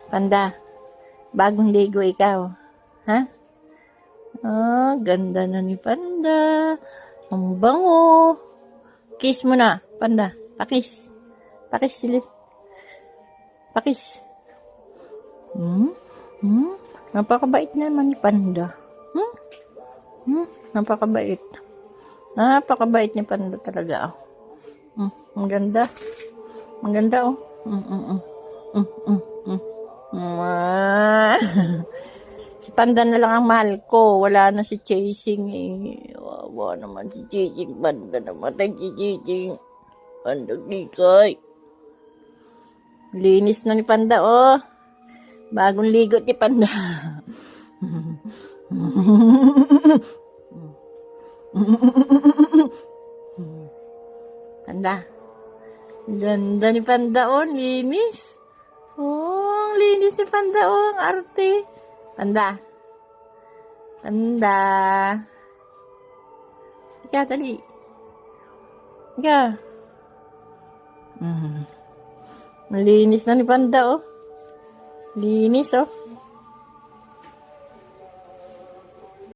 Panda, bagong ligo ikaw. Ha? Ah, ganda na ni Panda. Ang bango. Kiss mo na, Panda. Pakis. Pakis sili. Pakis. Napakabait naman ni Panda. Napakabait. Napakabait ni Panda talaga. Ang ganda. Ang ganda, oh. Si Panda na lang ang mahal ko. Wala na si Chasing, eh. Wawa naman si Chasing. Panda namatay si Chasing. Panda kikay. Linis na ni Panda, oh. Bagong ligot ni Panda. Panda. Ganda ni Panda, oh. Linis. Oh, ang linis ni Panda, oh. Ang arte. Panda. Panda. Ika, dali. Ika. Malinis na ni Panda, oh. Linis, oh.